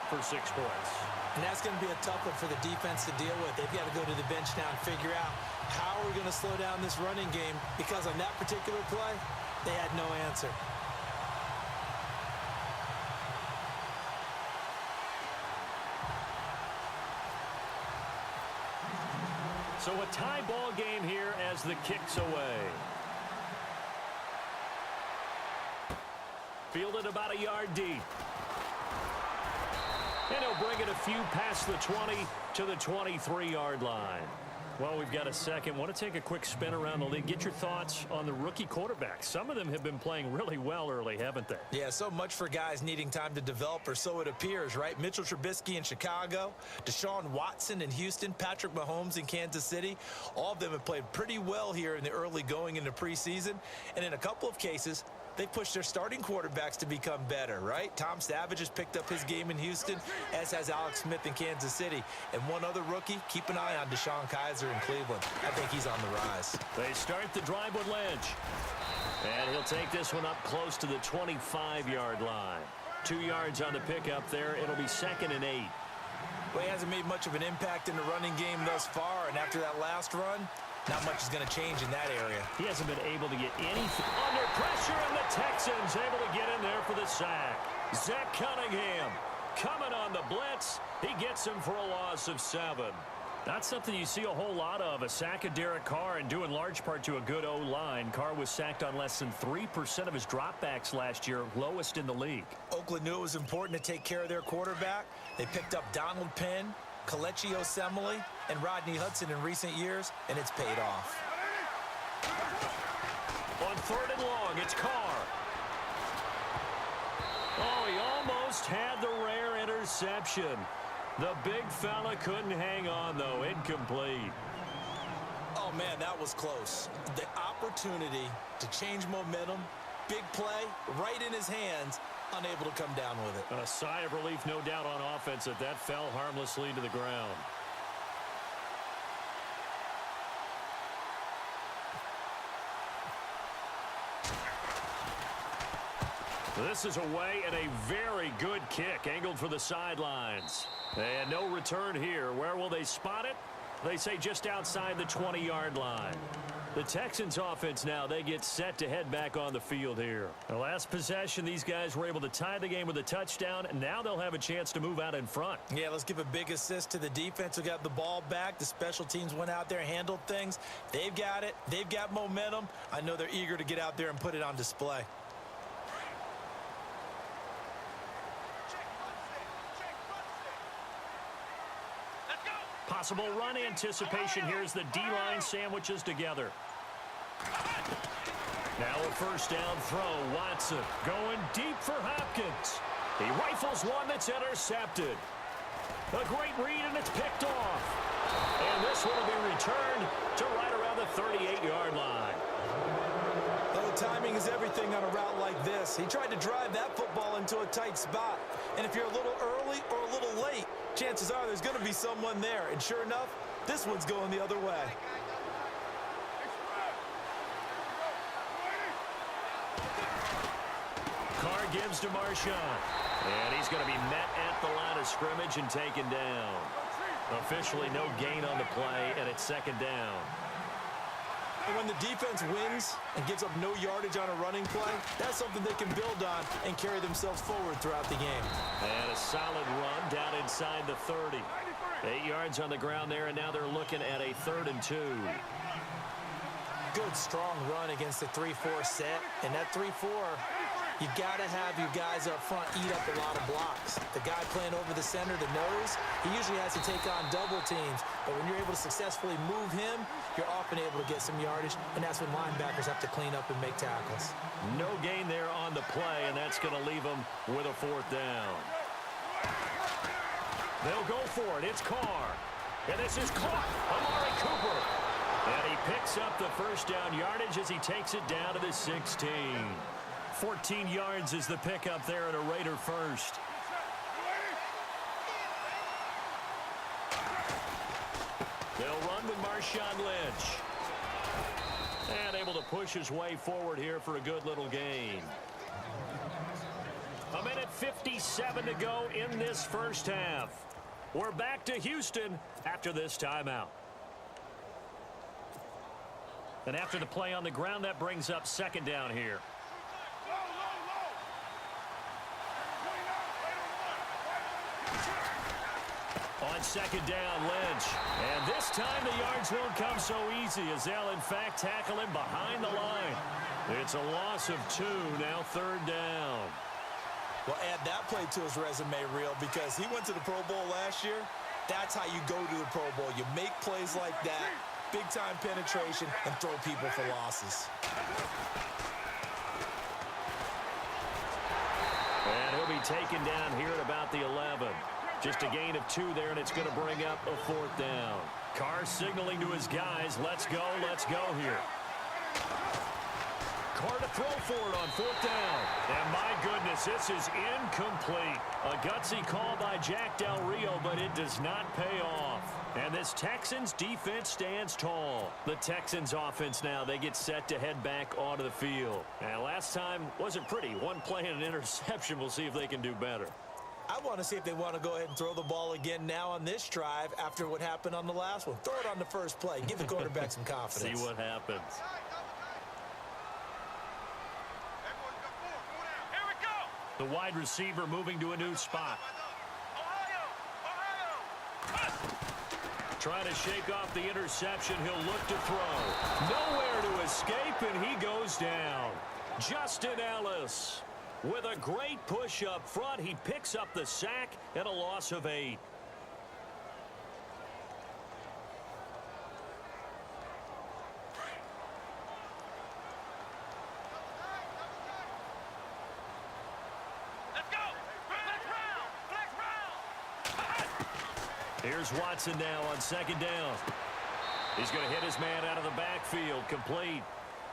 for 6 points. And that's going to be a tough one for the defense to deal with. They've got to go to the bench now and figure out how we're going to slow down this running game, because on that particular play, they had no answer. So a tie ball game here as the kick's away. Fielded about a yard deep. And he'll bring it a few past the 20 to the 23-yard line. Well, we've got a second. Want to take a quick spin around the league. Get your thoughts on the rookie quarterbacks. Some of them have been playing really well early, haven't they? Yeah, so much for guys needing time to develop, or so it appears, right? Mitchell Trubisky in Chicago, Deshaun Watson in Houston, Patrick Mahomes in Kansas City. All of them have played pretty well here in the early going into preseason. And in a couple of cases, they pushed their starting quarterbacks to become better, right? Tom Savage has picked up his game in Houston, as has Alex Smith in Kansas City. And one other rookie, keep an eye on Deshaun Kaiser in Cleveland. I think he's on the rise. They start the drive with Lynch. And he'll take this one up close to the 25-yard line. 2 yards on the pickup there. It'll be 2nd and 8. Well, he hasn't made much of an impact in the running game thus far, and after that last run, not much is going to change in that area. He hasn't been able to get anything under pressure, and the Texans able to get in there for the sack. Zach Cunningham coming on the blitz. He gets him for a loss of 7. That's something you see a whole lot of, a sack of Derek Carr, and due in large part to a good O-line. Carr was sacked on less than 3% of his dropbacks last year, lowest in the league. Oakland knew it was important to take care of their quarterback. They picked up Donald Penn, Kelechi Osemele, and Rodney Hudson in recent years, and it's paid off. On 3rd and long, it's Carr. Oh, he almost had the rare interception. The big fella couldn't hang on, though. Incomplete. Oh, man, that was close. The opportunity to change momentum, big play, right in his hands, unable to come down with it. A sigh of relief, no doubt, on offense that fell harmlessly to the ground. This is away, and a very good kick angled for the sidelines. And no return here. Where will they spot it? They say just outside the 20-yard line. The Texans offense now, they get set to head back on the field here. The last possession, these guys were able to tie the game with a touchdown, and now they'll have a chance to move out in front. Yeah, let's give a big assist to the defense who got the ball back. The special teams went out there, handled things. They've got it. They've got momentum. I know they're eager to get out there and put it on display. Possible run anticipation here as the D-line sandwiches together. Now a first down throw. Watson going deep for Hopkins. He rifles one that's intercepted. A great read, and it's picked off. And this one will be returned to right around the 38-yard line. Oh, timing is everything on a route like this. He tried to drive that football into a tight spot. And if you're a little early or a little late, chances are there's going to be someone there. And sure enough, this one's going the other way. Carr gives to Marshawn. And he's going to be met at the line of scrimmage and taken down. Officially no gain on the play, and it's 2nd down. And when the defense wins and gives up no yardage on a running play, that's something they can build on and carry themselves forward throughout the game. And a solid run down inside the 30. 8 yards on the ground there, and now they're looking at a 3rd and 2. Good, strong run against the 3-4 set. And that 3-4, you got to have your guys up front eat up a lot of blocks. The guy playing over the center, the nose, he usually has to take on double teams. But when you're able to successfully move him, you're often able to get some yardage, and that's when linebackers have to clean up and make tackles. No gain there on the play, and that's going to leave them with a 4th down. They'll go for it. It's Carr. And this is caught. Amari Cooper. And he picks up the first down yardage as he takes it down to the 16. 14 yards is the pickup there, and a Raider first. They'll run with Marshawn Lynch. And able to push his way forward here for a good little gain. 1:50 1:57 to go in this first half. We're back to Houston after this timeout. And after the play on the ground, that brings up second down here. On second down, Lynch. And this time the yards won't come so easy as they'll, in fact, tackle him behind the line. It's a loss of 2, now third down. Well, add that play to his resume reel because he went to the Pro Bowl last year. That's how you go to the Pro Bowl. You make plays like that, big-time penetration, and throw people for losses. And he'll be taken down here at about the 11. Just a gain of 2 there, and it's going to bring up a fourth down. Carr signaling to his guys, let's go here. Carr to throw for it on fourth down. And my goodness, this is incomplete. A gutsy call by Jack Del Rio, but it does not pay off. And this Texans defense stands tall. The Texans offense now, they get set to head back onto the field. And last time wasn't pretty. One play and an interception. We'll see if they can do better. I want to see if they want to go ahead and throw the ball again now on this drive after what happened on the last one. Throw it on the first play. Give the quarterback some confidence. See what happens. The wide receiver moving to a new spot. Trying to shake off the interception. He'll look to throw. Nowhere to escape, and he goes down. Justin Ellis. With a great push up front, he picks up the sack and a loss of 8. Here's Watson now on second down. He's going to hit his man out of the backfield. Complete.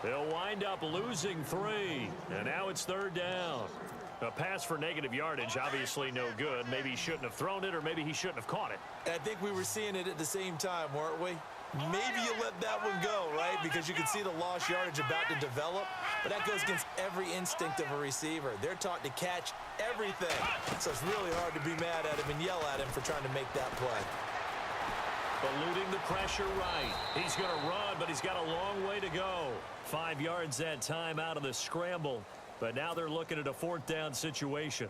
They'll wind up losing 3. And now it's third down. A pass for negative yardage, obviously no good. Maybe he shouldn't have thrown it, or maybe he shouldn't have caught it. I think we were seeing it at the same time, weren't we? Maybe you let that one go, right? Because you can see the lost yardage about to develop. But that goes against every instinct of a receiver. They're taught to catch everything. So it's really hard to be mad at him and yell at him for trying to make that play. Eluding the pressure right. He's going to run, but he's got a long way to go. 5 yards that time out of the scramble. But now they're looking at a fourth down situation.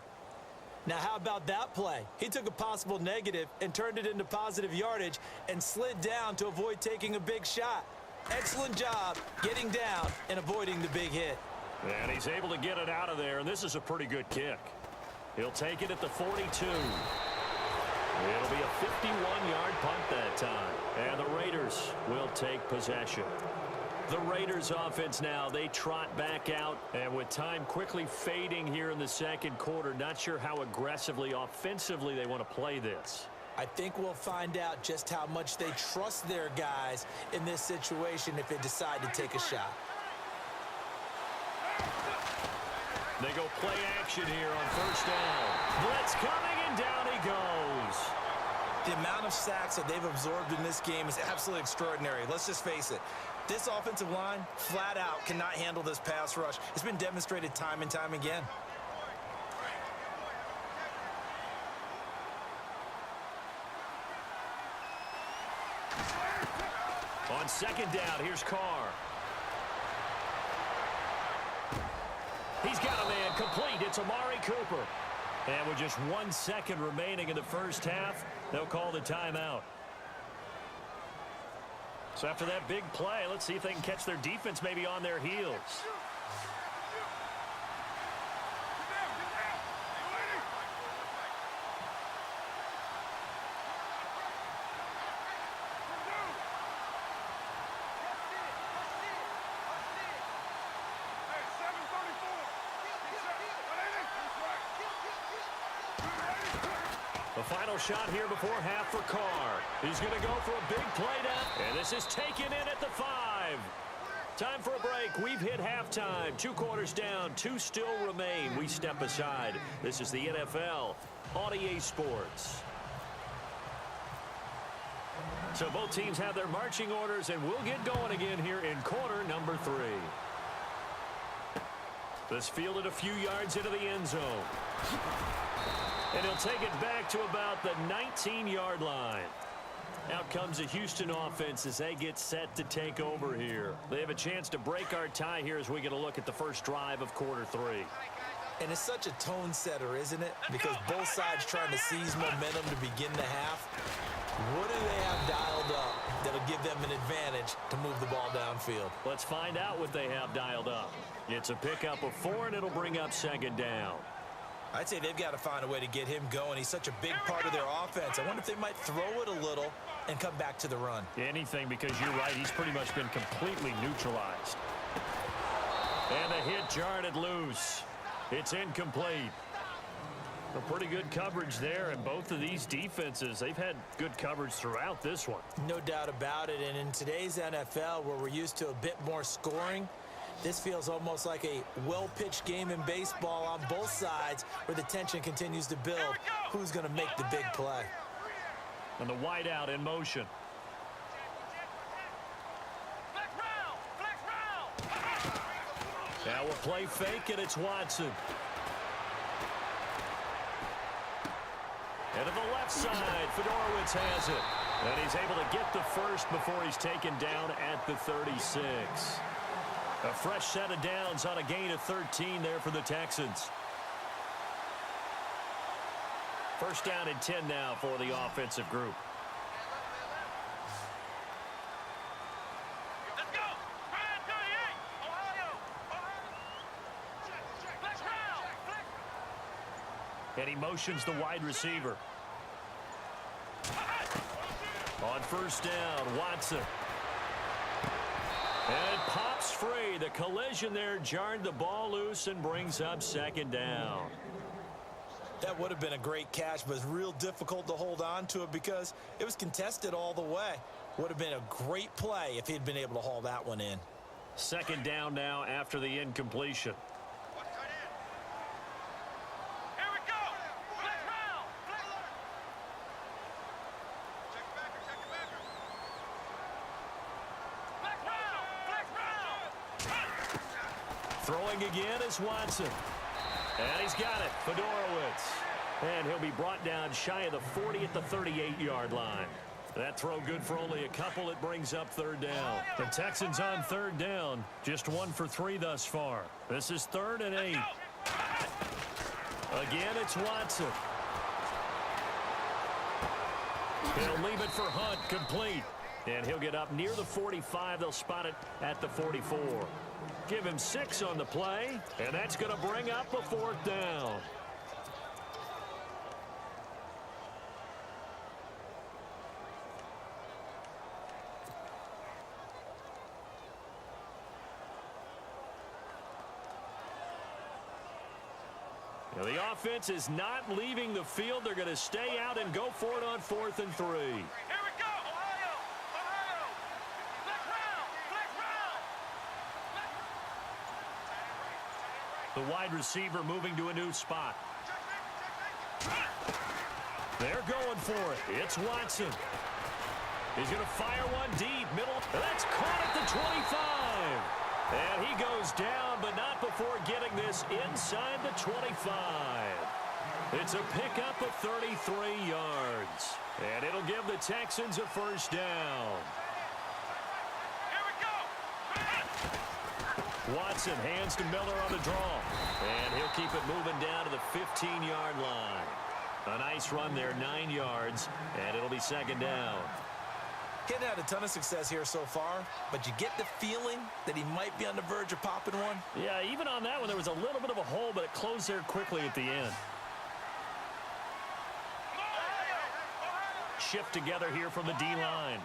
Now, how about that play? He took a possible negative and turned it into positive yardage and slid down to avoid taking a big shot. Excellent job getting down and avoiding the big hit. And he's able to get it out of there, and this is a pretty good kick. He'll take it at the 42. It'll be a 51-yard punt that time. And the Raiders will take possession. The Raiders offense now, they trot back out. And with time quickly fading here in the second quarter, not sure how aggressively, offensively they want to play this. I think we'll find out just how much they trust their guys in this situation if they decide to take a shot. They go play action here on first down. Blitz coming, and down he goes. The amount of sacks that they've absorbed in this game is absolutely extraordinary. Let's just face it. This offensive line, flat out, cannot handle this pass rush. It's been demonstrated time and time again. On second down, here's Carr. He's got a man complete. It's Amari Cooper. And with just 1 second remaining in the first half, they'll call the timeout. So after that big play, let's see if they can catch their defense maybe on their heels. The final shot here before half for Carr. He's going to go for a big play down. And this is taken in at the 5. Time for a break. We've hit halftime. 2 quarters down. 2 still remain. We step aside. This is the NFL on EA Sports. So both teams have their marching orders, and we'll get going again here in quarter number 3. This fielded a few yards into the end zone. And he'll take it back to about the 19-yard line. Out comes the Houston offense as they get set to take over here. They have a chance to break our tie here as we get a look at the first drive of quarter 3. And it's such a tone setter, isn't it? Because both sides trying to seize momentum to begin the half. What do they have dialed up that'll give them an advantage to move the ball downfield? Let's find out what they have dialed up. It's a pickup of 4, and it'll bring up second down. I'd say they've got to find a way to get him going. He's such a big part of their offense. I wonder if they might throw it a little and come back to the run. Anything, because you're right. He's pretty much been completely neutralized. And the hit jarred it loose. It's incomplete. A pretty good coverage there, and both of these defenses, they've had good coverage throughout this one. No doubt about it, and in today's NFL, where we're used to a bit more scoring, this feels almost like a well-pitched game in baseball on both sides where the tension continues to build. Who's going to make the big play? And the wideout in motion. Now we'll play fake, and it's Watson. And to the left side, Fedorowicz has it. And he's able to get the first before he's taken down at the 36. A fresh set of downs on a gain of 13 there for the Texans. First down and 10 now for the offensive group. And he motions the wide receiver. On first down, Watson. And it pops free. The collision there jarred the ball loose and brings up second down. That would have been a great catch, but it's real difficult to hold on to it because it was contested all the way. Would have been a great play if he'd been able to haul that one in. Second down now after the incompletion. Throwing again is Watson. And he's got it, Fedorowicz. And he'll be brought down shy of the 40 at the 38-yard line. That throw good for only a couple. It brings up third down. The Texans on third down. Just 1 for 3 thus far. This is 3rd and 8. Again, it's Watson. He'll leave it for Hunt, complete. And he'll get up near the 45. They'll spot it at the 44. Give him 6 on the play, and that's going to bring up a 4th down. Now the offense is not leaving the field. They're going to stay out and go for it on 4th and 3. The wide receiver moving to a new spot. They're going for it. It's Watson. He's going to fire one deep. Middle. That's caught at the 25. And he goes down, but not before getting this inside the 25. It's a pickup of 33 yards. And it'll give the Texans a first down. Watson hands to Miller on the draw. And he'll keep it moving down to the 15-yard line. A nice run there, 9 yards, and it'll be second down. Hadn't had a ton of success here so far, but you get the feeling that he might be on the verge of popping one. Yeah, even on that one, there was a little bit of a hole, but it closed there quickly at the end. Shift together here from the D-line.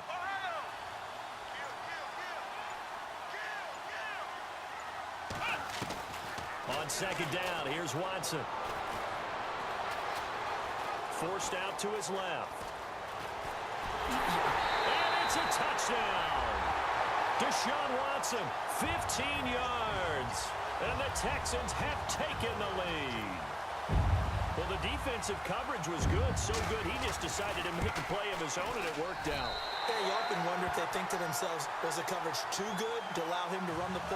On second down, here's Watson. Forced out to his left. And it's a touchdown. Deshaun Watson, 15 yards. And the Texans have taken the lead. Well, the defensive coverage was good, so good he just decided to make a play of his own, and it worked out. Yeah, you often wonder if they think to themselves, was the coverage too good to allow him to run the football?